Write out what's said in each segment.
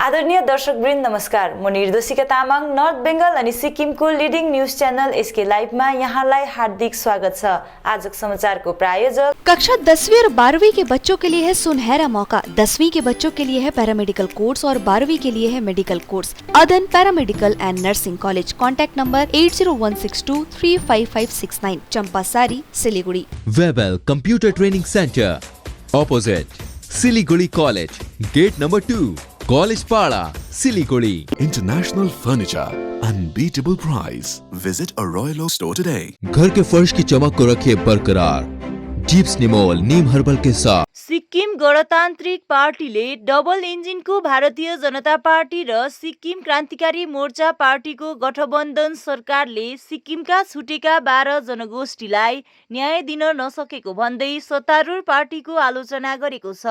आदरणीय दर्शकवृन्द नमस्कार। म निर्देशिका तामाङ नर्थ बेंगल अनि सिक्किमको लिडिङ न्यूज चैनल एसके लाइभमा यहाँलाई हार्दिक स्वागत छ। आजको समाचारको प्रायोजक कक्षा 10वीं और 12वीं के बच्चों के लिए है सुनहरा मौका। 10वीं के बच्चों के लिए है पैरामेडिकल कोर्स और 12वीं के लिए है medical course. Adan paramedical and nursing college. Contact number 8016235569, Champasari, Siliguri. Webel computer training centre opposite Siliguri college, gate number 2, college Para, Siliguri. International Furniture, unbeatable price. Visit a Royal Oak store today. घर के फर्श की चमक को रखिए बरकरार जीप्स निमोल नीम हर्बल के साथ। सिक्किम गणतान्त्रिक पार्टीले डबल इन्जिनको भारतीय जनता पार्टी र सिक्किम क्रान्तिकारी मोर्चा पार्टीको गठबन्धन सरकारले सिक्किमका छुटेका 12 जनगोष्ठीलाई न्याय दिन नसकेको भन्दै सत्तारूढ पार्टीको आलोचना गरेको छ।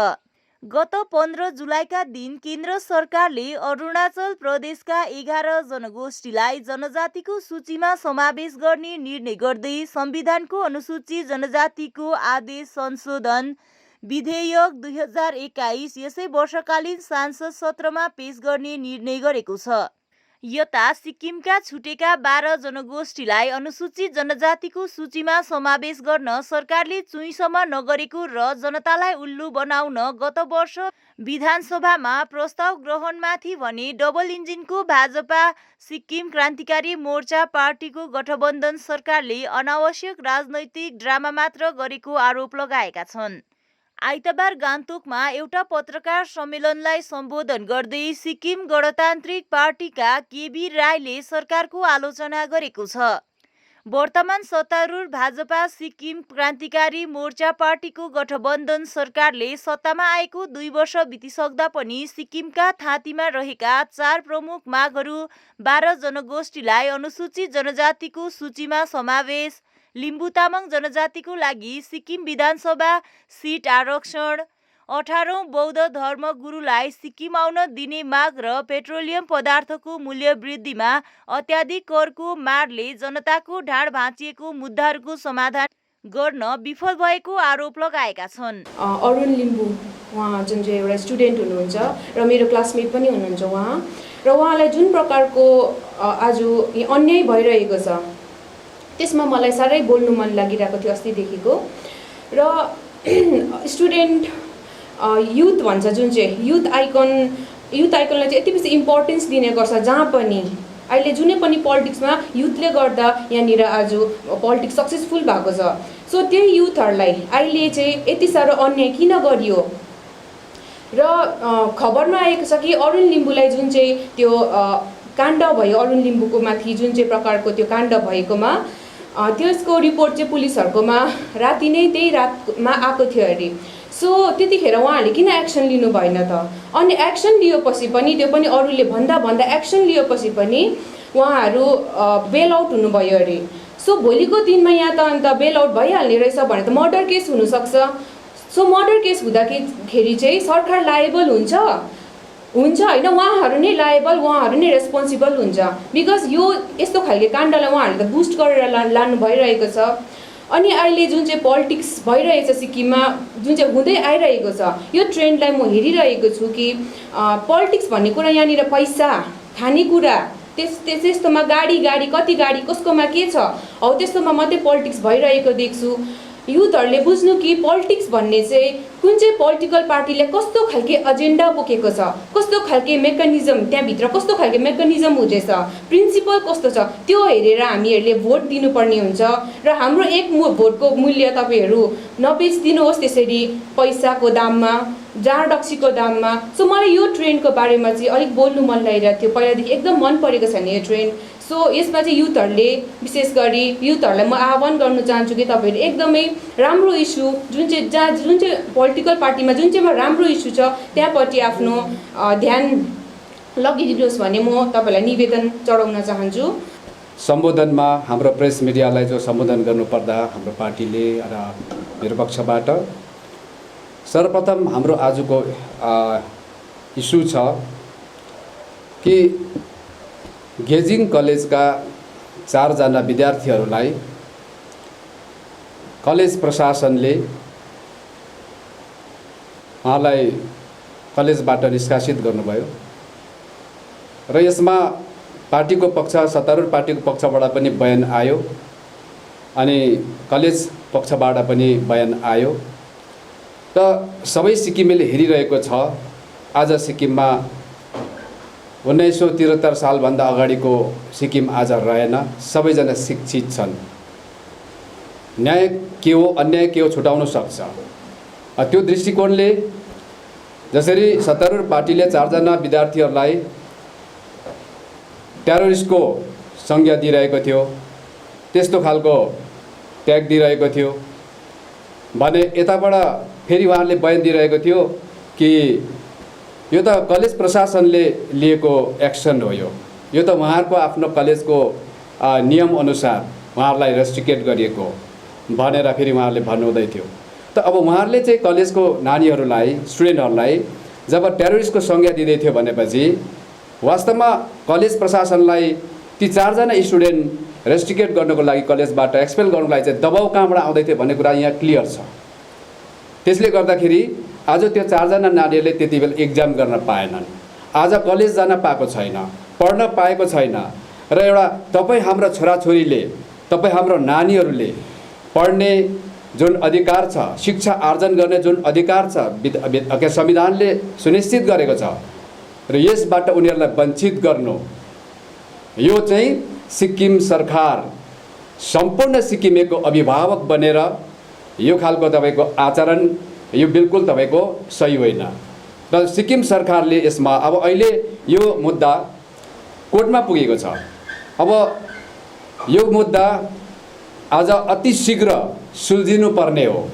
गत 15 जुलाईका दिन केन्द्र सरकारले अरुणाचल प्रदेशका 11 जनगोष्ठीलाई जनजातिको सूचीमा समावेश गर्ने निर्णय गर्दै संविधानको अनुसूचित जनजातिको आदेश संशोधन विधेयक 2021 यसै वर्षकालीन सांसद सत्रमा पेश गर्ने निर्णय गरेको छ। यता सिक्किमका छुटेका 12 जनगोष्ठीलाई अनुसूचित जनजातिको सूचीमा समावेश गर्न सरकारले चुइसम्म नगरेको र जनतालाई उल्लु बनाउन गत वर्ष विधानसभामा प्रस्ताव ग्रहणमाथि भने डबल इन्जिनको भाजपा सिक्किम क्रान्तिकारी मोर्चा पार्टीको गठबन्धन सरकारले अनावश्यक राजनैतिक ड्रामा मात्र गरेको आरोप लगाएका छन्। आइतबार गान्तोकमा एउटा पत्रकार सम्मेलनलाई सम्बोधन गर्दै सिक्किम गणतान्त्रिक पार्टीका केबी राईले सरकारको आलोचना गरेको छ। वर्तमान सत्तारूढ भाजपा सिक्किम क्रान्तिकारी मोर्चा पार्टीको गठबन्धन सरकारले सत्तामा आएको 2 वर्ष बितिसक्दा पनि सिक्किमका थाँतीमा रहेका 4 प्रमुख मागहरू 12 जनगोष्ठीलाई अनुसूचित जनजातिको सूचीमा समावेश, लिम्बू तामाङ जनजातिको लागि सिक्किम विधानसभा सिट आरक्षण, 18औं बौद्ध धर्मगुरुलाई सिक्किम आउन दिने माग र पेट्रोलियम पदार्थको मूल्य वृद्धिमा अत्याधिक करको मारले जनताको ढाड भाँचिएको मुद्दाहरूको समाधान गर्न विफल भएको आरोप लगाएका छन्। अरुण लिम्बू उहाँ जुन चाहिँ एउटा स्टुडेन्ट हुनुहुन्छ र मेरो क्लासमेट पनि हुनुहुन्छ उहाँ, र उहाँलाई जुन प्रकारको आज अन्याय भइरहेको छ त्यसमा मलाई साह्रै बोल्नु मन लागिरहेको थियो अस्तिदेखिको। र स्टुडेन्ट युथ भन्छ जुन चाहिँ युथ आइकनलाई चाहिँ यति बेसी इम्पोर्टेन्स दिने गर्छ। जहाँ पनि अहिले जुनै पनि पोलिटिक्समा युथले गर्दा यहाँनिर आज पोलिटिक्स सक्सेसफुल भएको छ। सो त्यही युथहरूलाई अहिले चाहिँ यति साह्रो अन्याय किन गरियो र खबरमा आएको छ कि अरुण लिम्बूलाई जुन चाहिँ त्यो काण्ड भयो, अरुण लिम्बूको माथि जुन चाहिँ प्रकारको त्यो काण्ड भएकोमा त्यसको रिपोर्ट चाहिँ पुलिसहरुकोमा राति नै त्यही रातमा आएको थियो अरे। सो त्यतिखेर उहाँहरूले किन एक्सन लिनु भएन त? अनि एक्सन लिएपछि पनि त्यो पनि अरूले भन्दा एक्सन लिएपछि पनि उहाँहरू बेल आउट हुनुभयो अरे। सो भोलिको दिनमा यहाँ त अन्त बेल आउट भइहाल्ने रहेछ भने त मर्डर केस हुनसक्छ। सो मर्डर केस हुँदाखेरि चाहिँ सरकार लायबल हुन्छ होइन, उहाँहरू नै लायबल, उहाँहरू नै रेस्पोन्सिबल हुन्छ। बिकज यो यस्तो खालको काण्डलाई उहाँहरूले त बुस्ट गरेर लानु भइरहेको छ। अनि अहिले जुन चाहिँ पोलिटिक्स भइरहेको छ सिक्किममा, जुन चाहिँ हुँदै आइरहेको छ, यो ट्रेन्डलाई म हेरिरहेको छु कि पोलिटिक्स भन्ने कुरा यहाँनिर पैसा, खानेकुरा, त्यस्तोमा गाडी कति गाडी कसकोमा के छ हौ त्यस्तोमा मात्रै पोलिटिक्स भइरहेको देख्छु। युथहरूले बुझ्नु कि पोलिटिक्स भन्ने चाहिँ कुन चाहिँ पोलिटिकल पार्टीले कस्तो खालके एजेन्डा बोकेको छ, कस्तो खालके मेकानिजम, त्यहाँभित्र कस्तो खालके मेकानिजम हुँदैछ, प्रिन्सिपल कस्तो छ, त्यो हेरेर हामीहरूले भोट दिनुपर्ने हुन्छ। र हाम्रो एक भोटको मूल्य तपाईँहरू नबेचिदिनुहोस् त्यसरी पैसाको दाममा, जाँड रक्सीको दाममा। सो मलाई यो ट्रेन्डको बारेमा चाहिँ अलिक बोल्नु मन लागिरहेको थियो, पहिलादेखि एकदम मन परेको छैन यो ट्रेन्ड। सो यसमा चाहिँ युथहरूले, विशेष गरी युथहरूलाई म आह्वान गर्न चाहन्छु कि तपाईँहरू एकदमै राम्रो इस्यु जुन चाहिँ पोलिटिकल पार्टीमा जुन चाहिँमा राम्रो इस्यु छ त्यहाँपट्टि आफ्नो ध्यान लगिदिनुहोस् भन्ने म तपाईँलाई निवेदन चढाउन चाहन्छु। सम्बोधनमा हाम्रो प्रेस मिडियालाई जो सम्बोधन गर्नुपर्दा हाम्रो पार्टीले र मेरो पक्षबाट सर्वप्रथम हाम्रो आजको इस्यु छ कि गेजिङ कलेजका 4 जना विद्यार्थीहरूलाई कलेज प्रशासनले उहाँलाई कलेजबाट निष्कासित गर्नुभयो। र यसमा पार्टीको पक्ष सत्तारूढ पार्टीको पक्षबाट पनि बयान आयो अनि कलेज पक्षबाट पनि बयान आयो। त सबै सिक्किमेले हेरिरहेको छ आज सिक्किममा 1973 सालभन्दा अगाडिको सिक्किम आज रहेन। सबैजना शिक्षित छन्। न्याय के हो अन्याय के हो छुटाउन सक्छ। त्यो दृष्टिकोणले जसरी सत्तारूढ पार्टीले 4 जना विद्यार्थीहरूलाई टेरोरिस्टको संज्ञा दिइरहेको थियो, त्यस्तो खालको ट्याग दिइरहेको थियो भने यताबाट फेरि उहाँले बयान दिइरहेको थियो कि यो त कलेज प्रशासनले लिएको एक्सन हो, यो त उहाँहरूको आफ्नो कलेजको नियम अनुसार उहाँहरूलाई रेस्ट्रिक्टेड गरिएको भनेर फेरि उहाँहरूले भन्नुहुँदै थियो। त अब उहाँहरूले चाहिँ कलेजको नानीहरूलाई स्टुडेन्टहरूलाई जब टेरोरिस्टको संज्ञा दिँदै थियो भनेपछि वास्तवमा कलेज प्रशासनलाई ती 4 जना स्टुडेन्ट रेस्ट्रिक्टेड गर्नको लागि कलेजबाट एक्सपेल गर्नको लागि चाहिँ दबाउ कहाँबाट आउँदै थियो भन्ने कुरा यहाँ क्लियर छ। त्यसले गर्दाखेरि आज त्यो 4 जना नानीहरूले त्यति बेला एक्जाम गर्न पाएनन्, आज कलेज जान पाएको छैन, पढ्न पाएको छैन र एउटा तपाईँ हाम्रो छोराछोरीले तपाईँ हाम्रो नानीहरूले पढ्ने जुन अधिकार छ, शिक्षा आर्जन गर्ने जुन अधिकार छ संविधानले सुनिश्चित गरेको छ र यसबाट उनीहरूलाई वञ्चित गर्नु यो चाहिँ सिक्किम सरकार सम्पूर्ण सिक्किमेको अभिभावक बनेर यो खालको तपाईको आचरण यो बिल्कुल तपाईको सही होइन र सिक्किम सरकारले यसमा अब अहिले यो मुद्दा कोर्टमा पुगेको छ। अब यो मुद्दा आज अति शीघ्र सुल्झिनु पर्ने हो।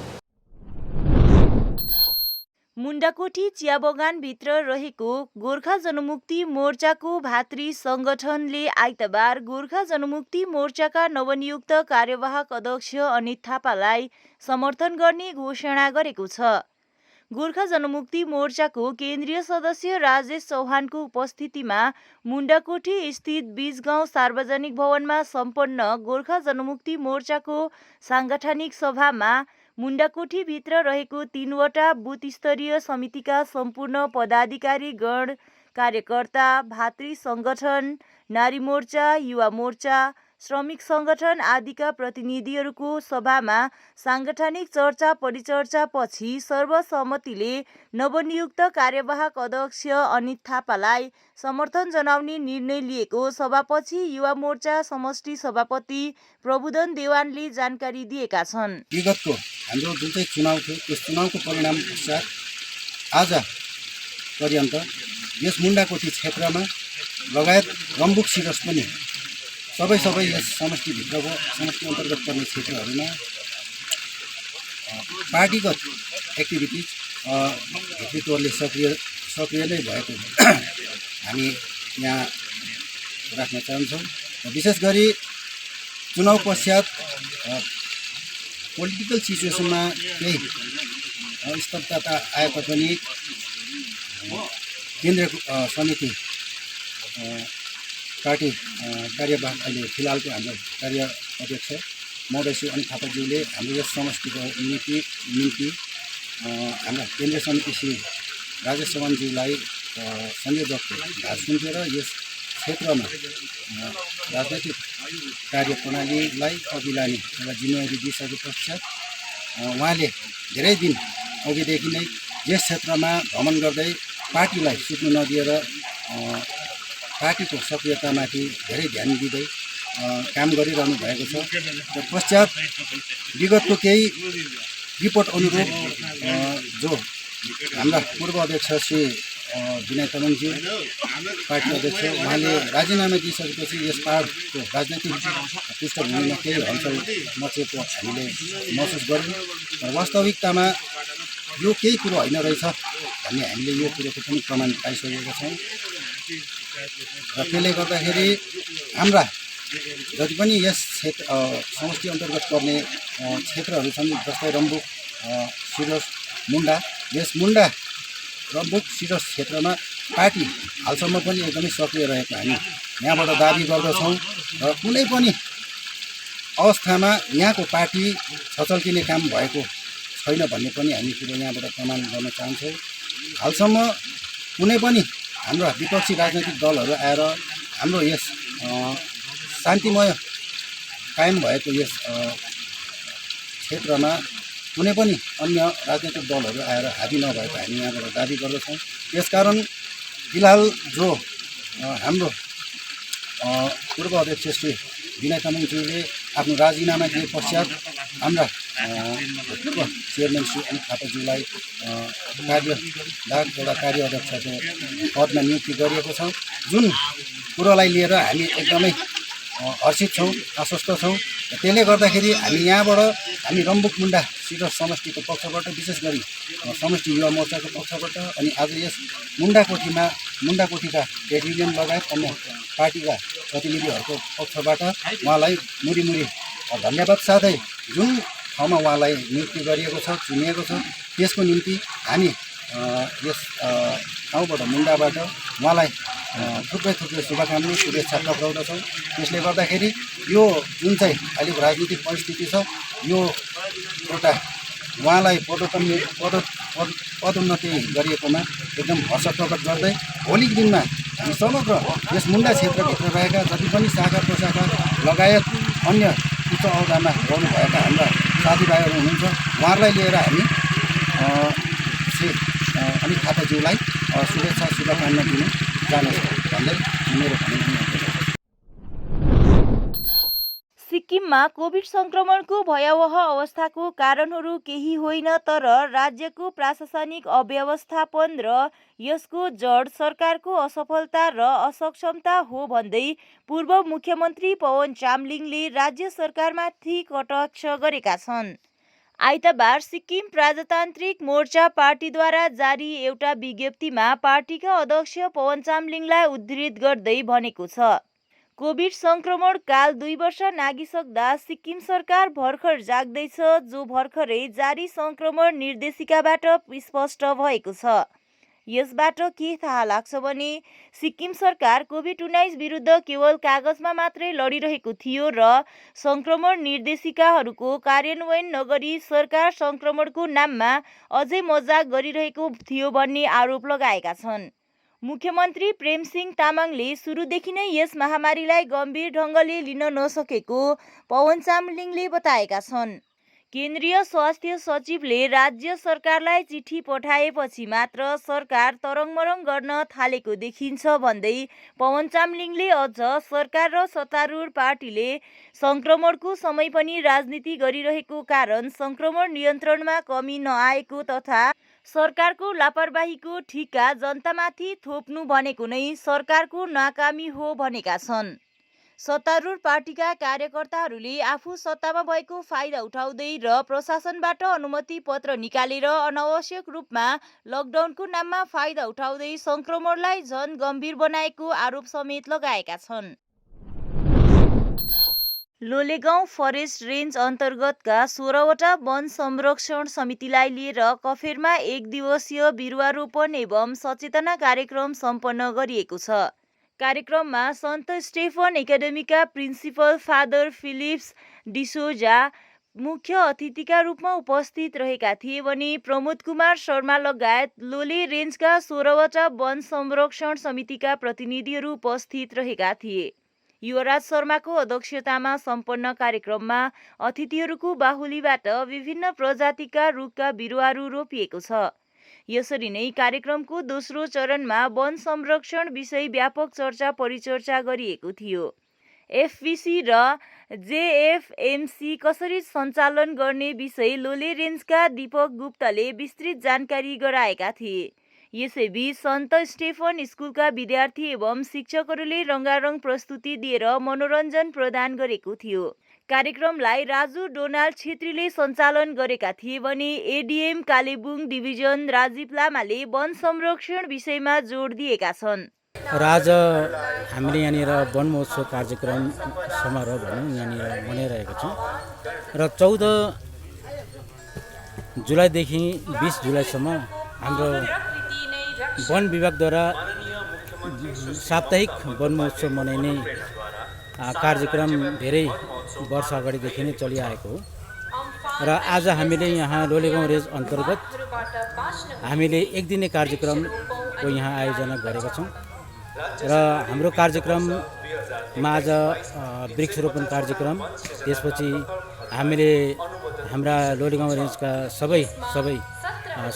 मुण्डाकोठी चिया बगानभित्र रहेको गोर्खा जनमुक्ति मोर्चाको भातृ संगठनले आइतबार गोर्खा जनमुक्ति मोर्चाका नवनियुक्त कार्यवाहक अध्यक्ष अनित थापालाई समर्थन गर्ने घोषणा गरेको छ। गोर्खा जनमुक्ति मोर्चाको केन्द्रीय सदस्य राजेश चौहानको उपस्थितिमा मुण्डाकोठी स्थित बीजगाउँ सार्वजनिक भवनमा सम्पन्न गोर्खा जनमुक्ति मोर्चाको सांगठनिक सभामा मुण्डाकोठीभित्र रहेको 3 वटा बुथ स्तरीय समितिका सम्पूर्ण पदाधिकारीगण, कार्यकर्ता, भातृ संगठन, नारी मोर्चा, युवा मोर्चा, श्रमिक संगठन आदिका प्रतिनिधिहरूको सभामा सांगठनिक चर्चा परिचर्चा पछि सर्वसम्मतिले नवनियुक्त कार्यवाहक अध्यक्ष अनित थापालाई समर्थन जनाउने निर्णय लिएको सभापछि युवा मोर्चा समष्टि सभापति प्रबुधन देवानले जानकारी दिएका छन्। विगतको हाम्रो जुन चाहिँ चुनाव थियो त्यस चुनावको परिणाम पश्चात आज पर्यन्त यस मुण्डाकोठी क्षेत्रमा लगायत रम्बुक सिरस पनि सबै यस समष्टिभित्रको समष्टि अन्तर्गत पर्ने क्षेत्रहरूमा पार्टीगत एक्टिभिटिज नेतृत्वले सक्रिय नै भएको हामी यहाँ राख्न चाहन्छौँ। विशेष गरी चुनाव पश्चात पोलिटिकल सिचुएसनमा केही स्तब्धता आए तापनि केन्द्रीय समिति पार्टी कार्यवाहक अहिले फिलहालको हाम्रो कार्य अध्यक्ष महोदय श्री अनित थापाज्यूले हाम्रो यस समष्टिको निम्ति हाम्रा केन्द्रीय समिति श्री राजेश चौहानज्यूलाई संयोजकको भार सुम्पेर यस क्षेत्रमा राजनैतिक कार्यप्रणालीलाई अघि लाने एउटा जिम्मेवारी दिइसके पश्चात उहाँले धेरै दिन अघिदेखि नै यस क्षेत्रमा भ्रमण गर्दै पार्टीलाई सुत्नु नदिएर पार्टीको सक्रियतामाथि धेरै ध्यान दिँदै काम गरिरहनु भएको छ। र पश्चात विगतको केही रिपोर्ट अनुरूप जो हाम्रा पूर्व अध्यक्ष श्री विनय तामाङज्यू पार्टी अध्यक्ष उहाँले राजीनामा दिइसकेपछि यस पाहाडको राजनैतिक पृष्ठभूमिमा केही हलचल मचेको हामीले महसुस गर्यौँ। र वास्तविकतामा यो केही कुरो होइन रहेछ भन्ने हामीले यो कुरोको पनि प्रमाण पाइसकेका छौँ। र त्यसले गर्दाखेरि हाम्रा जति पनि यस क्षेत्र समष्टि अन्तर्गत पर्ने क्षेत्रहरू छन् जस्तै रम्बुक, सिरस, मुण्डा, यस मुण्डा रम्बुक सिरस क्षेत्रमा पार्टी हालसम्म पनि एकदमै सक्रिय रहेको हामी यहाँबाट दाबी गर्दछौँ। र कुनै पनि अवस्थामा यहाँको पार्टी छचल्किने काम भएको छैन भन्ने पनि हामी कुरो यहाँबाट प्रमाण गर्न चाहन्छौँ। हालसम्म कुनै पनि हाम्रा विपक्षी राजनैतिक दलहरू आएर हाम्रो यस शान्तिमय कायम भएको यस क्षेत्रमा कुनै पनि अन्य राजनैतिक दलहरू आएर हाबी नभएको हामी यहाँबाट दाबी गर्दछौँ। यसकारण फिलहाल जो हाम्रो पूर्व अध्यक्ष श्री विनय तामाङज्यूले आफ्नो राजीनामा दिए पश्चात हाम्रा पूर्व चेयरम्यान श्री अनित थापाज्यूलाई एउटा कार्य अध्यक्षको पदमा नियुक्ति गरिएको छ, जुन कुरोलाई लिएर हामी एकदमै हर्षित छौँ, आश्वस्त छौँ। त्यसले गर्दाखेरि हामी यहाँबाट हामी रम्बुक मुन्डा सिडर समष्टिको पक्षबाट विशेष गरी समष्टि युवा मोर्चाको पक्षबाट अनि आज यस मुन्डाकोठीका ट्रेड युनियन लगायत अन्य पार्टीका प्रतिनिधिहरूको पक्षबाट उहाँलाई मुरी धन्यवाद साथै जुन ठाउँमा उहाँलाई नियुक्ति गरिएको छ, चुनिएको छ, त्यसको निम्ति हामी यस ठाउँबाट मुन्डाबाट उहाँलाई थुप्रै शुभकामना शुभेच्छा टक्राउँदछौँ। त्यसले गर्दाखेरि यो जुन चाहिँ अहिलेको राजनीतिक परिस्थिति छ, यो एउटा उहाँलाई पदोन्नति गरिएकोमा एकदम हर्ष प्रकट गर्दै भोलिको दिनमा हामी समग्र यस मुन्डा क्षेत्रभित्र रहेका जति पनि शाखा प्रशाखा लगायत अन्य उच्च अहोदामा रहनुभएका हाम्रा साथीभाइहरू हुनुहुन्छ, उहाँहरूलाई लिएर हामी श्री अनित थापाज्यूलाई शुभेच्छा शुभकामना दिन जानेछौँ भन्दै मेरो भनाइ। सिक्किममा कोभिड संक्रमणको भयावह अवस्थाको कारणहरू केही होइन, तर राज्यको प्रशासनिक अव्यवस्थापन र यसको जड सरकारको असफलता र असक्षमता हो भन्दै पूर्व मुख्यमन्त्री पवन चामलिङले राज्य सरकारमाथि कटाक्ष गरेका छन्। आइतबार सिक्किम प्रजातान्त्रिक मोर्चा पार्टीद्वारा जारी एउटा विज्ञप्तिमा पार्टीका अध्यक्ष पवन चामलिङलाई उद्धृत गर्दै भनेको छ, कोभिड संक्रमण काल 2 वर्ष नागिसक्दा सिक्किम सरकार भर्खर जाग्दैछ, जो भर्खरै जारी संक्रमण निर्देशिकाबाट स्पष्ट भएको छ। यसबाट के थाहा लाग्छ भने सिक्किम सरकार कोभिड-19 विरुद्ध केवल कागजमा मात्रै लडिरहेको थियो र संक्रमण निर्देशिकाहरूको कार्यान्वयन नगरी सरकार संक्रमणको नाममा अझै मजाक गरिरहेको थियो भन्ने आरोप लगाएका छन्। मुख्यमन्त्री प्रेमसिंह तामाङले सुरुदेखि नै यस महामारीलाई गम्भीर ढङ्गले लिन नसकेको पवन चामलिङले बताएका छन्। केन्द्रीय स्वास्थ्य सचिवले राज्य सरकारलाई चिठी पठाएपछि मात्र सरकार तरङमरङ गर्न थालेको देखिन्छ भन्दै पवन चामलिङले अझ सरकार र सत्तारूढ पार्टीले संक्रमणको समय पनि राजनीति गरिरहेको कारण संक्रमण नियन्त्रणमा कमी नआएको तथा सरकारको लापरवाहीको ठिक्का जनतामाथि थोप्नु भनेको नै सरकारको नाकामी हो भनेका छन्। सत्तारूढ पार्टीका कार्यकर्ताहरूले आफू सत्तामा भएको फाइदा उठाउँदै र प्रशासनबाट अनुमति पत्र निकालेर अनावश्यक रूपमा लकडाउनको नाममा फाइदा उठाउँदै संक्रमणलाई झन गम्भीर बनाएको आरोप समेत लगाएका छन्। लोलेगाउँ फरेस्ट रेन्ज अन्तर्गतका 16वटा वन संरक्षण समितिलाई लिएर कफेरमा 1 दिवसीय बिरुवारोपण एवं सचेतना कार्यक्रम सम्पन्न गरिएको छ। कार्यक्रममा सन्त स्टेफन एकाडेमीका प्रिन्सिपल फादर फिलिप्स डिसोजा मुख्य अतिथिका रूपमा उपस्थित रहेका थिए भने प्रमोद कुमार शर्मा लगायत लोले रेन्जका 16वटा वन संरक्षण समितिका प्रतिनिधिहरू उपस्थित रहेका थिए। युवराज शर्माको अध्यक्षतामा सम्पन्न कार्यक्रममा अतिथिहरूको बाहुलीबाट विभिन्न प्रजातिका रुखका बिरुवाहरू रोपिएको छ। यसरी नै कार्यक्रमको दोस्रो चरणमा वन संरक्षण विषय व्यापक चर्चा परिचर्चा गरिएको थियो। एफबीसी र जेएफएमसी कसरी सञ्चालन गर्ने विषय लोले रेन्जका दीपक गुप्तले विस्तृत जानकारी गराएका थिए। यसैबीच सन्त स्टेफन स्कुलका विद्यार्थी एवं शिक्षकहरूले रङ्गारङ प्रस्तुति दिएर मनोरञ्जन प्रदान गरेको थियो। कार्यक्रमलाई राजु डोनाल्ड छेत्रीले सञ्चालन गरेका थिए भने एडीएम कालेबुङ डिभिजन राजीव लामाले वन संरक्षण विषयमा जोड दिएका छन्। र आज हामीले यहाँनिर वन महोत्सव कार्यक्रम समारोह भनौँ यहाँनिर मनाइरहेको छौँ र 14 जुलाईदेखि 20 जुलाईसम्म हाम्रो वन विभागद्वारा साप्ताहिक वन महोत्सव मनाइने कार्यक्रम धेरै वर्ष अगाडिदेखि नै चलिआएको हो र आज हामीले यहाँ लोलेगाउँ रेन्ज अन्तर्गत हामीले 1 दिने कार्यक्रम को यहाँ आयोजना गरेका छौँ र हाम्रो कार्यक्रममा आज वृक्षरोपण कार्यक्रम, त्यसपछि हामीले हाम्रा लोलीगाउँ रेन्जका सबै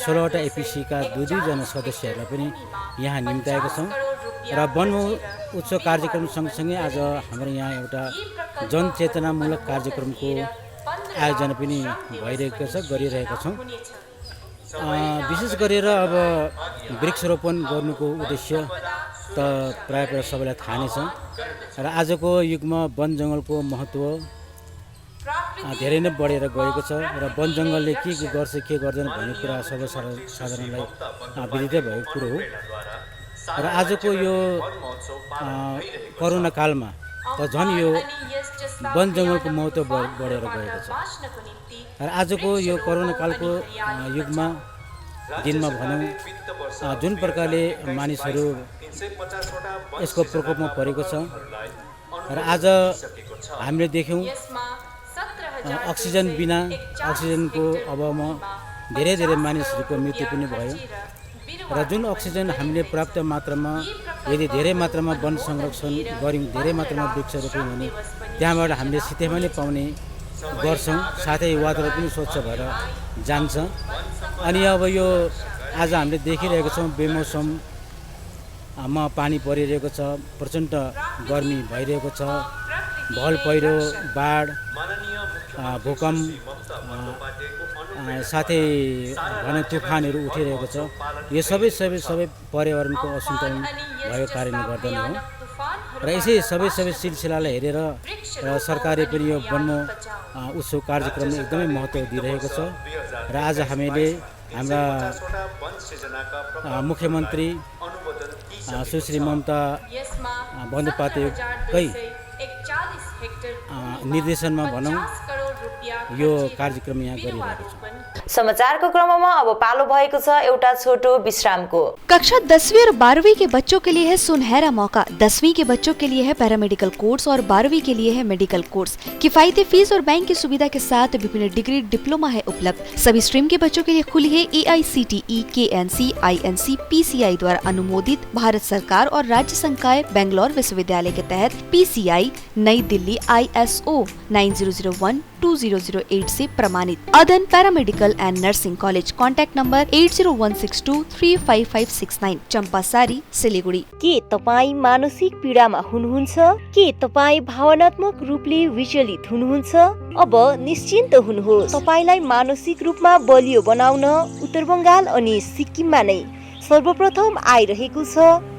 16वटा एपिसीका 2-2 सदस्यहरूलाई पनि यहाँ निम्ताएका छौँ र वन उत्सव कार्यक्रम सँगसँगै आज हाम्रो यहाँ एउटा जनचेतनामूलक कार्यक्रमको आयोजना पनि गरिरहेका छौँ। विशेष गरेर अब वृक्षरोपण गर्नुको उद्देश्य त प्रायः सबैलाई थाहा नै छ र आजको युगमा वन जङ्गलको महत्त्व धेरै नै बढेर गएको छ र वन जङ्गलले के गर्छ के गर्दैन भन्ने कुरा सर्वसाधारणलाई विदितै भएको कुरो हो र आजको यो कोरोना कालमा त झन् यो वन जङ्गलको महत्त्व बढेर गएको छ र आजको यो कोरोना कालको युगमा दिनमा भनौँ जुन प्रकारले मानिसहरू यसको प्रकोपमा परेको छ र आज हामीले देख्यौँ अक्सिजन बिना, अक्सिजनको अभावमा धेरै मानिसहरूको मृत्यु पनि भयो र जुन अक्सिजन हामीले पर्याप्त मात्रामा यदि धेरै मात्रामा वन संरक्षण गऱ्यौँ, धेरै मात्रामा वृक्ष रोप्यौँ भने त्यहाँबाट हामीले सित्तैमा नै पाउने गर्छौँ, साथै वातावरण पनि स्वच्छ भएर जान्छ। अनि अब यो आज हामीले देखिरहेको छौँ बेमौसममा पानी परिरहेको छ, प्रचण्ड गर्मी भइरहेको छ, भल पहिरो, बाढ, भूकम्प, साथै भनौँ तुफानहरू उठिरहेको छ। यो सबै पर्यावरणको असन्तुलन भएको कारणले गर्दा नै हो र यसै सबै सिलसिलालाई हेरेर सरकारले पनि यो वन उत्सव कार्यक्रमले एकदमै महत्त्व दिइरहेको छ र आज हामीले हाम्रा मुख्यमन्त्री सुश्री ममता बन्धोपाध्यायकै निर्देशनमा भनौँ यो कार्यक्रम यहाँ गरिरहेको छ। समाचारको क्रममा अब पालो भएको छ एउटा छोटो विश्रामको। कक्षा 10वीं और 12वीं के बच्चों के लिए है सुनहरा मौका। 10वीं के बच्चों के लिए है पैरामेडिकल कोर्स और 12वीं के लिए है मेडिकल कोर्स। किफायती फीस और बैंक की सुविधा के साथ विभिन्न डिग्री डिप्लोमा है उपलब्ध। सभी स्ट्रीम के बच्चों के लिए खुली है AICTE, KNC, INC, PCI द्वारा अनुमोदित भारत सरकार और राज्य संकाय बेंगलोर विश्वविद्यालय के तहत PCI नई दिल्ली ISO 9001-2008 से प्रमाणित। अदन paramedical and nursing college. Contact number 8016235569, Champasari, Siliguri. के तपाईँ मानसिक पीडामा हुनुहुन्छ? के तपाईँ भावनात्मक रूपले विचलित हुनुहुन्छ? अब निश्चिन्त हुनुहोस्। तपाईलाई मानसिक रूपमा बलियो बनाउन उत्तर बंगाल अनि सिक्किममा नै सर्वप्रथम आइरहेको छ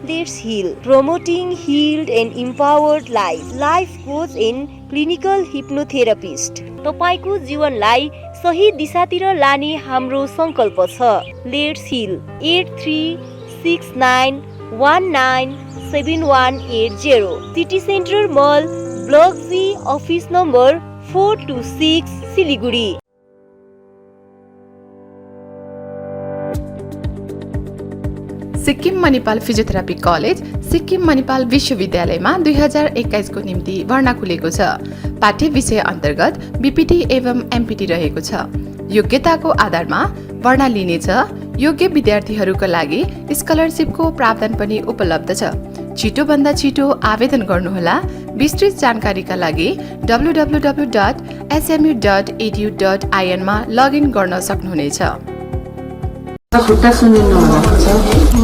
let's heal, promoting healed and empowered life coach and clinical hypnotherapist. तपाईको जीवनलाई सही दिशातिर लाने हाम्रो संकल्प छ। Let's heal 8369197180, city centre mall, block G, office number 426, Siliguri. Sikkim Manipal physiotherapy college Sikkim Manipal विश्वविद्यालयमा 2021 को निम्ति भर्ना खुलेको छ। पाठ्य विषय अन्तर्गत BPT एवं MPT रहेको छ। योग्यताको आधारमा भर्ना लिनेछ। योग्य विद्यार्थीहरूका लागि स्कलरशिपको प्रावधान पनि उपलब्ध छ। छिटोभन्दा छिटो आवेदन गर्नुहोला। विस्तृत जानकारीका लागि www.smu.edu.in मा लगइन गर्न सक्नुहुनेछ। खुट्टा सुनिनु भएको छ।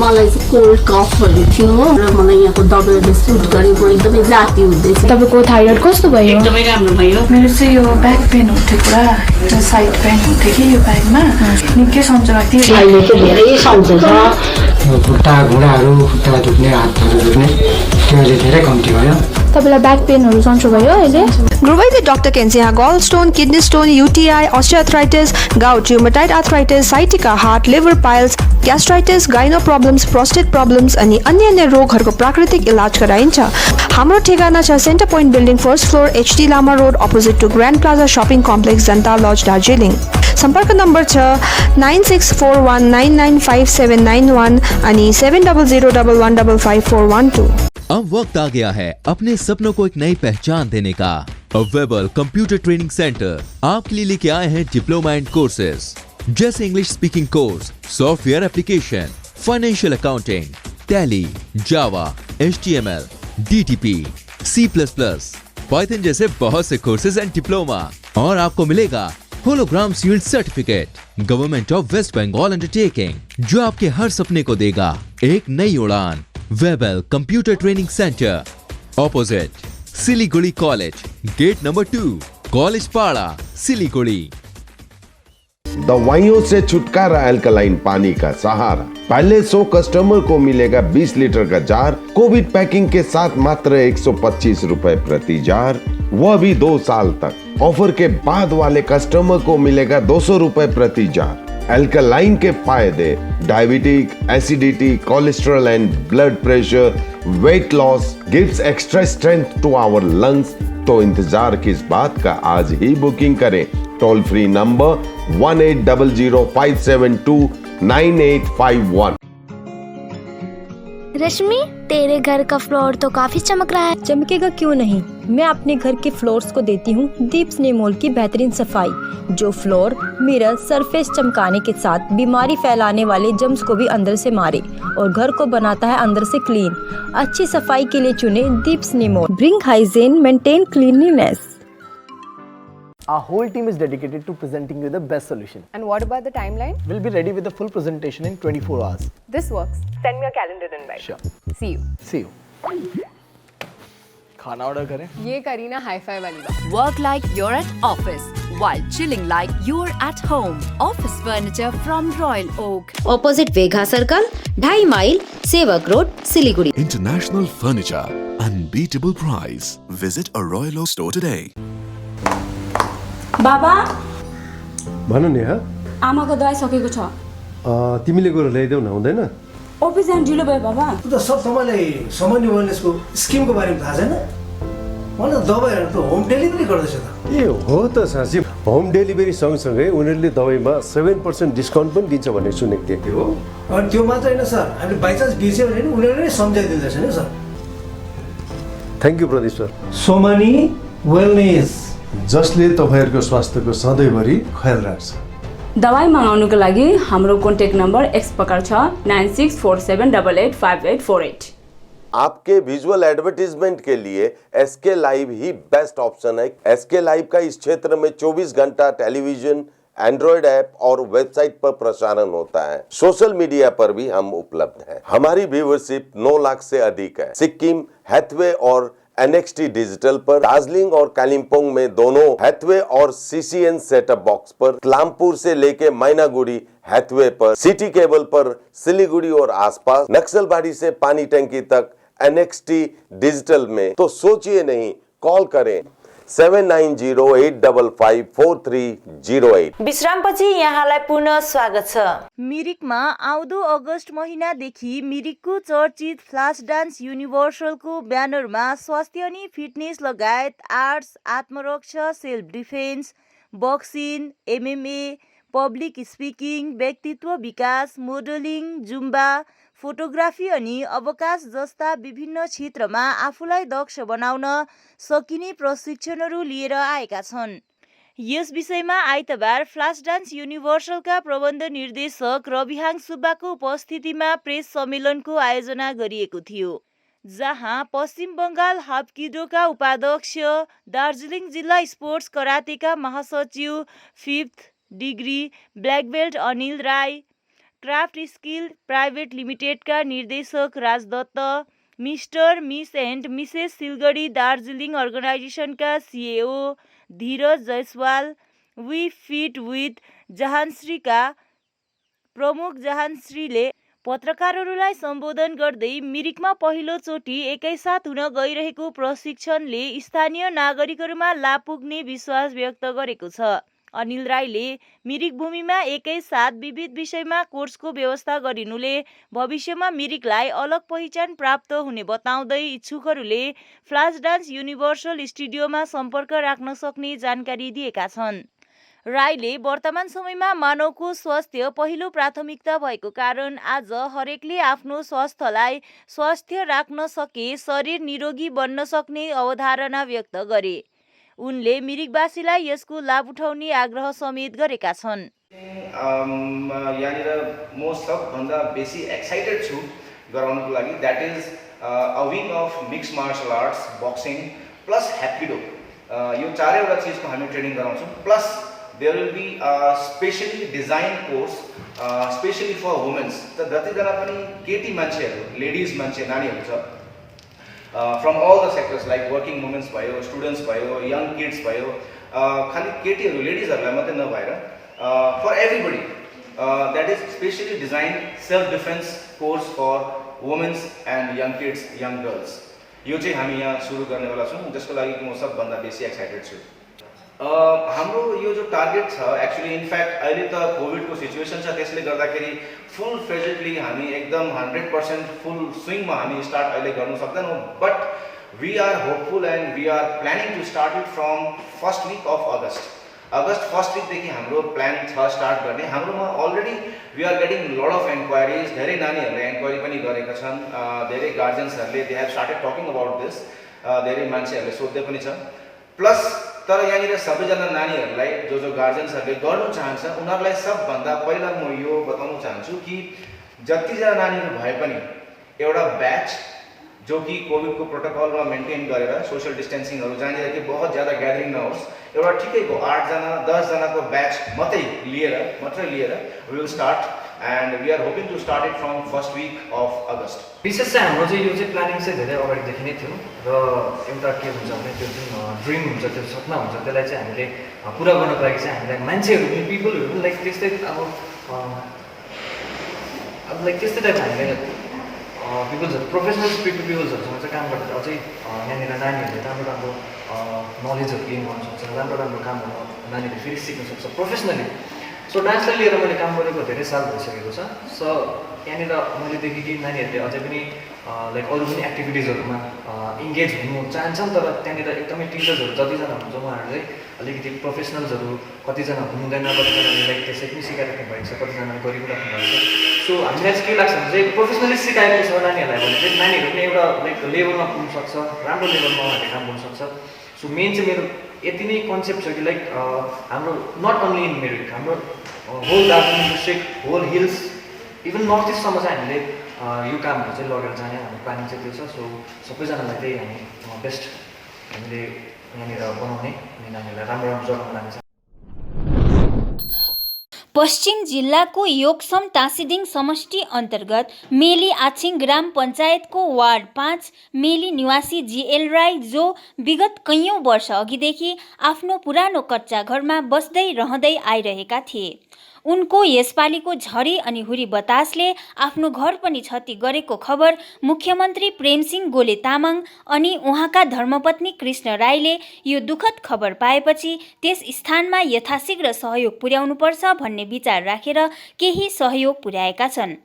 मलाई चाहिँ कोल्ड कफहरू थियो र मलाई यहाँको दबाईले सुट गरेको एकदमै जाती हुँदैछ। तपाईँको थाइरोइड कस्तो भयो? एकदमै राम्रो भयो। मेरो चाहिँ यो ब्याक पेन हुन्थ्यो पुरा, साइड पेन हुन्थ्यो कि यो ब्याकमा निकै सन्चो लाग्थ्यो। अहिले चाहिँ धेरै सन्चो छ। खुट्टा घुँडाहरू, खुट्टा दुख्ने, हातहरू दुख्ने त्यो अहिले धेरै कम्ती भयो। तपाईँलाई ब्याक पेनहरू सन्चो भयो अहिले? गुरुवैद्य doctor Kensia gall stone, kidney stone, UTI, osteoarthritis, gout, rheumatoid arthritis, sciatica, heart, liver piles, gastritis, gyno problems, prostate problems अनि अन्य रोगहरूको प्राकृतिक इलाज गराइन्छ। हाम्रो ठेगाना छ centre point building, first floor, HD Lama road, opposite to grand plaza shopping complex, Janata lodge, Darjeeling. संपर्क नम्बर छ 9641995791 अनि 7001155412। अब वक्त आ गया है अपने सपनों को एक नई पहचान देने का। अवेबल कंप्यूटर ट्रेनिंग सेंटर आपके लिए लेके आए हैं डिप्लोमा एंड कोर्सेज जैसे English speaking course, software application, financial accounting, Tally, Java, HTML, DTP, C++, Python जैसे बहुत से कोर्सेज एंड डिप्लोमा। और आपको मिलेगा hologram sealed certificate government of West Bengal undertaking, जो आपके हर सपने को देगा एक नई उड़ान। Webel computer training centre, opposite Siliguri college, gate number 2, college Para, Siliguri. दवाइयों से छुटकारा, अल्कलाइन पानी का सहारा। पहले 100 कस्टमर को मिलेगा 20 लीटर का जार, कोविड पैकिंग के साथ मात्र 125 रुपए प्रति जार, वह भी 2 साल तक। ऑफर के बाद वाले कस्टमर को मिलेगा 200 रुपए प्रति जार। अल्कलाइन के फायदे: diabetic, acidity, cholesterol and blood pressure, weight loss, gives extra strength to our lungs. तो इंतजार किस बात का, आज ही बुकिंग करें। Toll free number 180057299851। रश्मि, तेरे घर का फ्लोर तो काफी चमक रहा है। चमकेगा क्यों नहीं, मैं अपने घर के फ्लोर्स को देती हूँ दीप स्नेमोल की बेहतरीन सफाई, जो फ्लोर मिरर सरफेस चमकाने के साथ बीमारी फैलाने वाले जम्स को भी अंदर से मारे और घर को बनाता है अंदर से क्लीन। अच्छी सफाई के लिए चुने Deep Snemol. Bring hygiene, maintain cleanliness. Our whole team is dedicated to presenting you the best solution. And what about the timeline? We'll be ready with the full presentation in 24 hours. This works. Send me a calendar invite. Sure. See you. See you. खाना order करें? ये curry ना hi-fi वाली बात। Work like you're at office while chilling like you're at home. Office furniture from Royal Oak. Opposite Vegha Circle, 2.5 mile, Sevak Road, Siliguri. International furniture, unbeatable price. Visit a Royal Oak store today. बाबा, भन नि हा, आमाको दवाई सकेको छ। तिमीले गएर ल्याइदेऊ न, हुँदैन? अफिस जान ढिलो भयो बाबा। त सब तपाईँलाई सामान्य वेलनेसको स्किमको बारेमा थाहा छैन? मलाई दबाईहरू त होम डेलिभरी गर्दैछ त। ए हो त साँच्ची, होम डेलिभरी सँगसँगै उनीहरूले दबाईमा 7% डिस्काउन्ट पनि दिन्छ भन्ने सुनेको थिएँ। हो, अनि त्यो मात्र होइन सर, हामीले बाइचान्स बिर्स्यो भने उनीहरूले नै सम्झाइदिँदैछ नि sir. Thank you Pradeep sir. Somani wellness, जसले तपाईँहरूको स्वास्थ्यको सधैँभरि ख्याल राख्छ। दवाई मगाउनुको लागि हाम्रो कन्ट्याक्ट नम्बर एक्स प्रकार छ 9647885848। आपके विजुअल एडवर्टीजमेंट के लिए SK लाइव ही बेस्ट ऑप्शन है। SK लाइव का इस क्षेत्र में 24 घंटा टेलीविजन, एंड्रॉइड ऐप और वेबसाइट पर प्रसारण होता है। सोशल मीडिया पर भी हम उपलब्ध हैं। हमारी व्यूवरशिप 9 लाख से अधिक है। सिक्किम, हैथवे और NXT डिजिटल पर, दार्जिलिंग और कालिम्पोंग में दोनों हैथवे और CCN सेटअप बॉक्स पर, क्लामपुर से लेके मैनागुड़ी हैथवे पर, सिटी केबल पर सिलीगुड़ी और आसपास, नक्सलबाड़ी से पानी टंकी तक NXT डिजिटल में। तो सोचिए नहीं, कॉल करें 7908554308। विश्रामपछि यहाँलाई पुनः स्वागत छ। मिरिकमा आउँदो अगस्त महिनादेखि मिरिकको चर्चित फ्लास डान्स युनिभर्सलको ब्यानरमा स्वास्थ्य अनि फिटनेस लगायत आर्ट्स, आत्मरक्षा, self defence, boxing, MMA, public speaking, व्यक्तित्व विकास, मोडलिङ, जुम्बा, फोटोग्राफी अनि अवकाश जस्ता विभिन्न क्षेत्रमा आफूलाई दक्ष बनाउन सकिने प्रशिक्षणहरू लिएर आएका छन्। यस विषयमा आइतबार फ्लास डान्स युनिभर्सलका प्रबन्ध निर्देशक रविहाङ सुब्बाको उपस्थितिमा प्रेस सम्मेलनको आयोजना गरिएको थियो, जहाँ पश्चिम बङ्गाल हाप्किडोका उपाध्यक्ष, दार्जिलिङ जिल्ला स्पोर्ट्स करातेका महासचिव, 5th degree black belt Anil Rai, craft skill private लिमिटेडका निर्देशक Rajdutt, mister, miss and Mrs Silgadhi Darjeeling अर्गनाइजेसनका CEO Dheeraj Jaiswal, we fit with जहानश्रीका प्रमुख जहानश्रीले पत्रकारहरूलाई सम्बोधन गर्दै मिरिकमा पहिलोचोटि एकैसाथ हुन गइरहेको प्रशिक्षणले स्थानीय नागरिकहरूमा लाभ पुग्ने विश्वास व्यक्त गरेको छ। अनिल राईले मिरिक भूमिमा एकैसाथ विविध विषयमा कोर्सको व्यवस्था गरिनुले भविष्यमा मिरिकलाई अलग पहिचान प्राप्त हुने बताउँदै इच्छुकहरूले फ्लास डान्स युनिभर्सल स्टुडियोमा सम्पर्क राख्न सक्ने जानकारी दिएका छन्। राईले वर्तमान समयमा मानवको स्वास्थ्य पहिलो प्राथमिकता भएको कारण आज हरेकले आफ्नो स्वास्थ्यलाई स्वस्थ राख्न सके शरीर निरोगी बन्न सक्ने अवधारणा व्यक्त गरे। उनले मिरिकवासीलाई यसको लाभ उठाउने आग्रह समेत गरेका छन्। यहाँनिर म सबभन्दा बेसी एक्साइटेड छु गराउनको लागि, that is a week of mix martial arts, boxing plus hapkido. यो चारैवटा चिजको हामी ट्रेनिङ गराउँछौँ। Plus there will be specially design course specially for womens. त जतिजना पनि केटी मान्छेहरू, लेडिज मान्छे, नानीहरू छ from all the sectors like working womens भयो, स्टुडेन्ट्स भयो, यङ किड्स भयो, खालि केटीहरू लेडिजहरूलाई मात्रै नभएर for everybody, that is specially design self defence course for womens and young kids, young girls. यो चाहिँ हामी यहाँ सुरु गर्नेवाला छौँ, जसको लागि म सबभन्दा बेसी एक्साइटेड छु। हाम्रो यो जो टार्गेट छ एक्चुअली इनफ्याक्ट अहिले त कोभिडको सिचुएसन छ, त्यसले गर्दाखेरि फुल फ्लेजेडली हामी एकदम 100% फुल स्विङमा हामी स्टार्ट अहिले गर्नु सक्दैनौँ, but we are hopeful and we are planning to start it from first week of August. August first विकदेखि हाम्रो प्लान छ स्टार्ट गर्ने। हाम्रोमा already we are getting lot of enquiries, धेरै नानीहरूले एन्क्वायरी पनि गरेका छन्, धेरै गार्जेन्सहरूले they have started talking about this, धेरै मान्छेहरूले सोध्दै पनि छ। प्लस तर यहाँनिर सबैजना नानीहरूलाई जो गार्जेन्सहरूले गर्नु चाहन्छ उनीहरूलाई सबभन्दा पहिला म यो बताउन चाहन्छु कि जतिजना नानीहरू भए पनि एउटा ब्याच जो कि कोभिडको प्रोटोकलमा मेन्टेन गरेर सोसियल डिस्टेन्सिङहरू, जहाँनिर कि बहुत ज़्यादा ग्यादरिङ नहोस्, एउटा ठिकैको 8 जना 10 जनाको ब्याच मात्रै लिएर we will start and we are hoping to start it from first week of August. विशेष चाहिँ हाम्रो चाहिँ यो चाहिँ प्लानिङ चाहिँ धेरै अगाडिदेखि नै थियो र एउटा के हुन्छ भने त्यो जुन ड्रिम हुन्छ, त्यो सपना हुन्छ, त्यसलाई चाहिँ हामीले पुरा गर्नको लागि चाहिँ हामीलाई मान्छेहरू पनि, पिपलहरू पनि लाइक त्यस्तै अब लाइक त्यस्तै टाइपको हामीले पिपल्सहरू, प्रोफेसनल पिपल्सहरूसँग चाहिँ काम गर्दा अझै यहाँनिर नानीहरूले राम्रो राम्रो नलेजहरू गेन गर्नु सक्छ, राम्रो राम्रो कामहरू नानीहरूले फेरि सिक्न सक्छ प्रोफेसनली। सो डान्सलाई लिएर मैले काम गरेको धेरै साल भइसकेको छ। सो यहाँनिर मैले देखेँ कि नानीहरूले अझै पनि लाइक अरू पनि एक्टिभिटिजहरूमा इन्गेज हुनु चाहन्छन्, तर त्यहाँनिर एकदमै टिचर्सहरू जतिजना हुन्छ उहाँहरू चाहिँ अलिकति प्रोफेसनल्सहरू कतिजना हुनुहुँदैन, कतिजनाले लाइक त्यसै पनि सिकाइराख्नु भएको छ, कतिजनाले गरिराख्नु भएको छ। सो हामीलाई चाहिँ के लाग्छ भने चाहिँ प्रोफेसनली सिकाएको छ नानीहरूलाई भने चाहिँ नानीहरू पनि एउटा लाइक लेभलमा पुग्नु सक्छ, राम्रो लेभलमा उहाँहरूले काम गर्नु सक्छ। सो मेन चाहिँ मेरो यति नै कन्सेप्ट छ कि लाइक हाम्रो नट ओन्ली इन मेरिट, हाम्रो whole Darjeeling district, whole hills, even north इस्टसम्म चाहिँ हामीले यो कामहरू चाहिँ लगेर जाने हाम्रो प्लानिङ चाहिँ त्यो छ। सो सबैजनालाई त्यही हामी बेस्ट हामीले यहाँनिर बनाउने अनि नानीहरूलाई राम्रो राम्रो जग्गामा लाने छ। पश्चिम जिल्लाको योक्सम टासीदिङ समष्टि अन्तर्गत मेली आछिङ ग्राम पञ्चायतको वार्ड 5 मेली निवासी जीएल राई, जो विगत कैयौँ वर्ष अघिदेखि आफ्नो पुरानो कच्चा घरमा बस्दै रहँदै आइरहेका थिए। उनको यसपालिको झरी अनि हुरी बतासले आफ्नो घर पनि क्षति गरेको खबर मुख्यमन्त्री प्रेमसिंह गोले तामाङ अनि उहाँका धर्मपत्नी कृष्ण राईले यो दुखद खबर पाएपछि त्यस स्थानमा यथाशीघ्र सहयोग पुर्याउनुपर्छ भन्ने विचार राखेर केही सहयोग पुर्याएका छन्।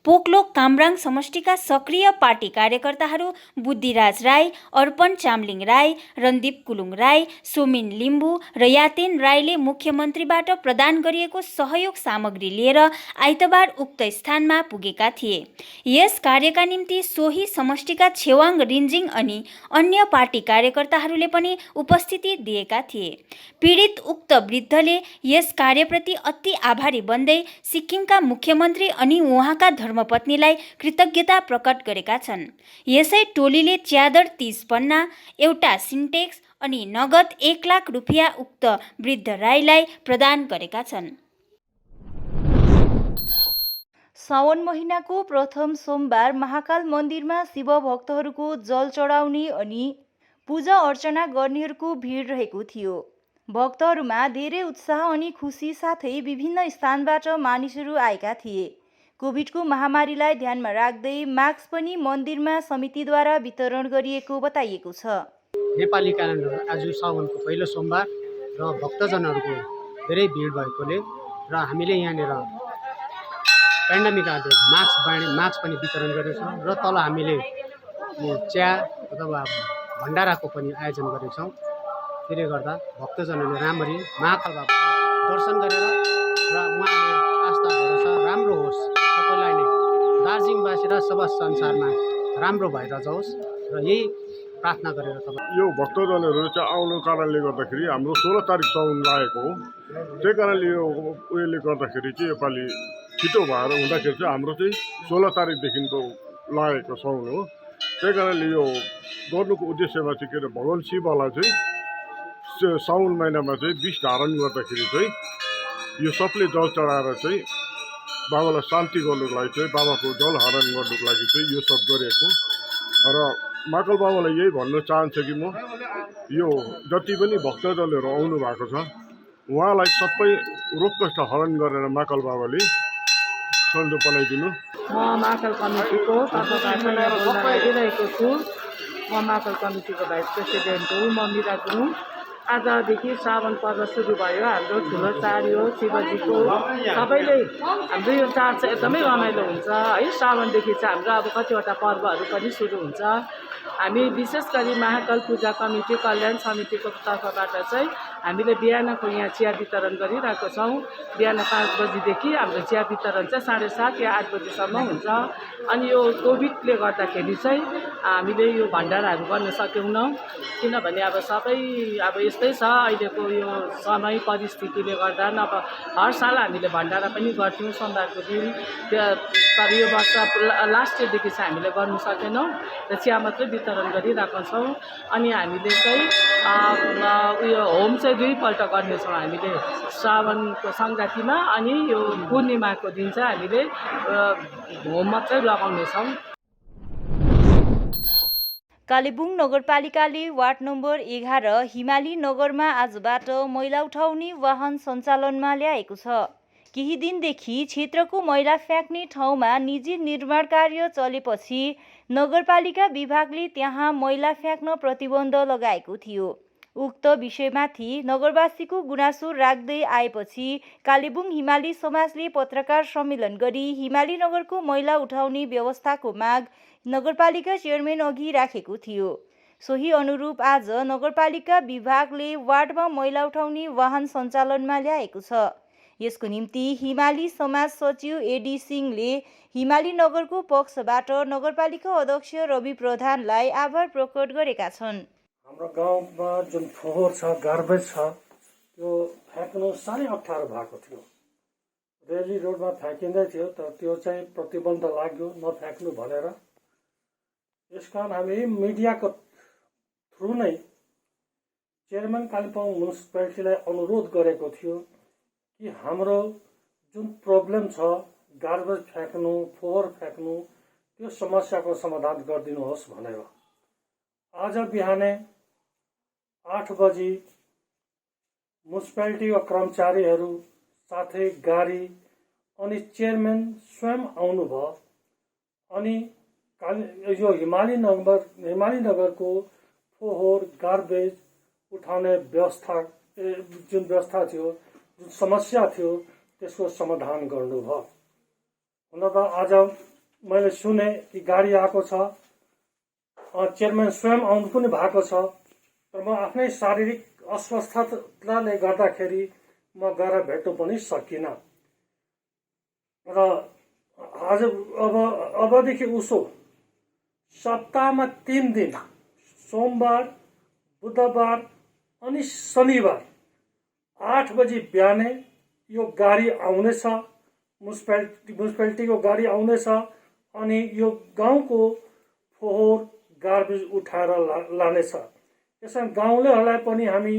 पोकलोक कामराङ समष्टिका सक्रिय पार्टी कार्यकर्ताहरू बुद्धिराज राई, अर्पण चामलिङ राई, रणदीप कुलुङ राई, सोमिन लिम्बू र यातेन राईले मुख्यमन्त्रीबाट प्रदान गरिएको सहयोग सामग्री लिएर आइतबार उक्त स्थानमा पुगेका थिए। यस कार्यका निम्ति सोही समष्टिका छेवाङ रिन्जिङ अनि अन्य पार्टी कार्यकर्ताहरूले पनि उपस्थिति दिएका थिए। पीडित उक्त वृद्धले यस कार्यप्रति अति आभारी बन्दै सिक्किमका मुख्यमन्त्री अनि उहाँका धर्मपत्नीलाई कृतज्ञता प्रकट गरेका छन्। यसै टोलीले च्यादर 30 पन्ना, एउटा सिन्टेक्स अनि नगद 1 लाख रुपियाँ उक्त वृद्ध राईलाई प्रदान गरेका छन्। साउन महिनाको प्रथम सोमबार महाकाल मन्दिरमा शिव भक्तहरूको जल चढाउने अनि पूजा अर्चना गर्नेहरूको भिड रहेको थियो। भक्तहरूमा धेरै उत्साह अनि खुसी साथै विभिन्न स्थानबाट मानिसहरू आएका थिए। कोभिडको महामारीलाई ध्यानमा राख्दै मास्क पनि मन्दिरमा समितिद्वारा वितरण गरिएको बताइएको छ। नेपाली क्यालेन्डर आज साउनको पहिलो सोमबार र भक्तजनहरूको धेरै भिड भएकोले र हामीले यहाँनिर पेन्डेमिक आधारित मास्क पनि वितरण गरेछौँ र तल हामीले चिया अथवा भण्डाराको पनि आयोजन गरेछौँ। त्यसले गर्दा भक्तजनहरूले राम्ररी महाकाल बाबाको दर्शन गरेर र उहाँले आस्था भरोसा राम्रो होस्, सबैलाई नै दार्जिलिङवासी र सब संसारमा राम्रो भएर जाओस् र यही प्रार्थना गरेर तपाईँ यो भक्तजनहरू चाहिँ आउनु कारणले गर्दाखेरि हाम्रो 16 तारिक साउन लागेको हो। त्यही कारणले यो उयोले गर्दाखेरि चाहिँ योपालि छिटो भएर हुँदाखेरि चाहिँ हाम्रो चाहिँ 16 तारिकदेखिको लागेको साउन हो। त्यही कारणले यो गर्नुको उद्देश्यमा चाहिँ के अरे भगवान् शिवलाई चाहिँ साउन महिनामा चाहिँ विष धारण गर्दाखेरि चाहिँ यो सबले जल चढाएर चाहिँ बाबालाई शान्ति गर्नुको लागि चाहिँ बाबाको जल हरण गर्नुको लागि चाहिँ यो सब गरेको र महाकाल बाबालाई यही भन्न चाहन्छु कि म यो जति पनि भक्तजनहरू आउनु भएको छ उहाँलाई सबै रोग कष्ट हरण गरेर महाकाल बाबाले सन्चो बनाइदिनु। म महाकाल कमिटीको लागिरहेको छु। म महाकाल कमिटीको भाइस प्रेसिडेन्ट हो। म मिरा गुरुङ। आजदेखि श्रावण पर्व सुरु भयो। हाम्रो ठुलो चाड हो शिवजीको। सबैले हाम्रो यो चाड चाहिँ एकदमै रमाइलो हुन्छ है। श्रावणदेखि चाहिँ हाम्रो अब कतिवटा पर्वहरू पनि सुरु हुन्छ। हामी विशेष गरी महाकाल पूजा कमिटी कल्याण समितिको तर्फबाट चाहिँ हामीले बिहानको यहाँ चिया वितरण गरिरहेको छौँ। बिहान 5 बजीदेखि हाम्रो चिया वितरण चाहिँ 7:30 या 8 बजीसम्म हुन्छ। अनि यो कोभिडले गर्दाखेरि चाहिँ हामीले यो भण्डाराहरू गर्न सकेनौँ, किनभने अब सबै अब यस्तै छ अहिलेको यो समय परिस्थितिले गर्दा। अब हर साल हामीले भण्डारा पनि गर्थ्यौँ सोमबारको दिन। तर यो वर्ष लास्ट इयरदेखि चाहिँ हामीले गर्नु सकेनौँ र चिया मात्रै वितरण गरिरहेको छौँ। अनि हामीले चाहिँ उयो होम चाहिँ 2 पल्ट गर्नेछौँ हामीले श्रावणको सङ्क्रान्तिमा अनि यो पूर्णिमाको दिन चाहिँ हामीले होम मात्रै लगाउनेछौँ। कालेबुङ नगरपालिकाले वार्ड नम्बर 11 हिमाली नगरमा आजबाट मैला उठाउने वाहन सञ्चालनमा ल्याएको छ। केही दिनदेखि क्षेत्रको मैला फ्याँक्ने ठाउँमा निजी निर्माण कार्य चलेपछि नगरपालिका विभागले त्यहाँ मैला फ्याँक्न प्रतिबन्ध लगाएको थियो। उक्त विषयमाथि नगरवासीको गुनासो राख्दै आएपछि कालेबुङ हिमाली समाजले पत्रकार सम्मेलन गरी हिमाली नगरको मैला उठाउने व्यवस्थाको माग नगरपालिका चेयरम्यान अघि राखेको थियो। सोही अनुरूप आज नगरपालिका विभागले वार्डमा मैला उठाउने वाहन सञ्चालनमा ल्याएको छ। यसको निम्ति हिमाली समाज सचिव एडी सिंहले हिमाली नगरको पक्षबाट नगरपालिका अध्यक्ष रवि प्रधानलाई आभार प्रकट गरेका छन्। हाम्रो गाउँमा जुन फोहोर छ, गार्बेज छ, त्यो फ्याँक्नु साह्रै अप्ठ्यारो भएको थियो। रेली रोडमा फ्याँकिँदै थियो, तर त्यो चाहिँ प्रतिबन्ध लाग्यो नफ्याँक्नु भनेर। यसकारण हामी मिडियाको थ्रु नै चेयरम्यान कालिम्पोङ म्युनिसिपालिटीलाई अनुरोध गरेको थियो कि हाम्रो जुन प्रब्लम छ गार्बेज फ्याँक्नु, फोहोर फ्याँक्नु, त्यो समस्याको समाधान गरिदिनुहोस् भनेर। आज बिहानै 8 बजी म्युनिसिपालिटीका कर्मचारीहरू साथै गाडी अनि चेयरम्यान स्वयं आउनुभयो। अनि यो हिमाली नगरको फोहोर गार्बेज उठाउने जुन व्यवस्था थियो, जुन समस्या थियो, त्यसको समाधान गर्नुभयो। हुन त आज मैले सुने कि गाडी आएको छ, चेयरम्यान स्वयं आउनु पनि भएको छ, तर म आफ्नै शारीरिक अस्वस्थताले गर्दाखेरि म गएर भेट्नु पनि सकिनँ। र आज अबदेखि उसो सप्ताहमा 3 दिन सोमबार, बुधबार अनि शनिबार 8 बजी बिहानै यो गाडी आउनेछ, म्युनिसिपालिटीको गाडी आउनेछ अनि यो गाउँको फोहोर गार्बेज उठाएर लानेछ। यसमा गाउँलेहरूलाई पनि हामी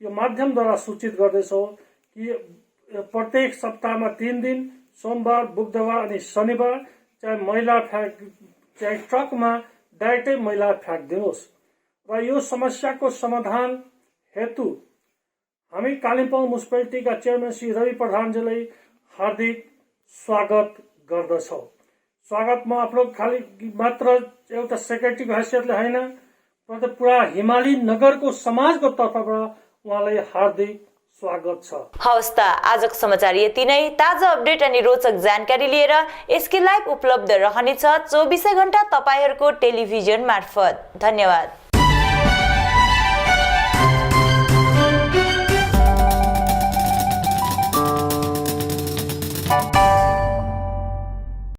यो माध्यमद्वारा सूचित गर्दैछौँ कि प्रत्येक सप्ताहमा 3 दिन सोमबार, बुधबार अनि शनिबार चाहे मैला चाहे ट्रकमा डाइरेक्टै मैला फ्याँकिदिनुहोस्। र यो समस्याको समाधान हेतु हामी कालिम्पोङ म्युनिसिपालिटीका चेयरम्यान श्री रवि प्रधानजीलाई हार्दिक स्वागत गर्दछौँ। स्वागत म आफ्नो खालि मात्र एउटा सेक्रेटरीको हैसियतले होइन, पुरा हिमाली नगरको समाजको तर्फबाट उहाँलाई हार्दिक स्वागत छ। हवस् त आजको समाचार यति नै। ताजा अपडेट अनि रोचक जानकारी लिएर एसके लाइभ उपलब्ध रहनेछ 24 घण्टा तपाईहरूको टेलिभिजन मार्फत। धन्यवाद।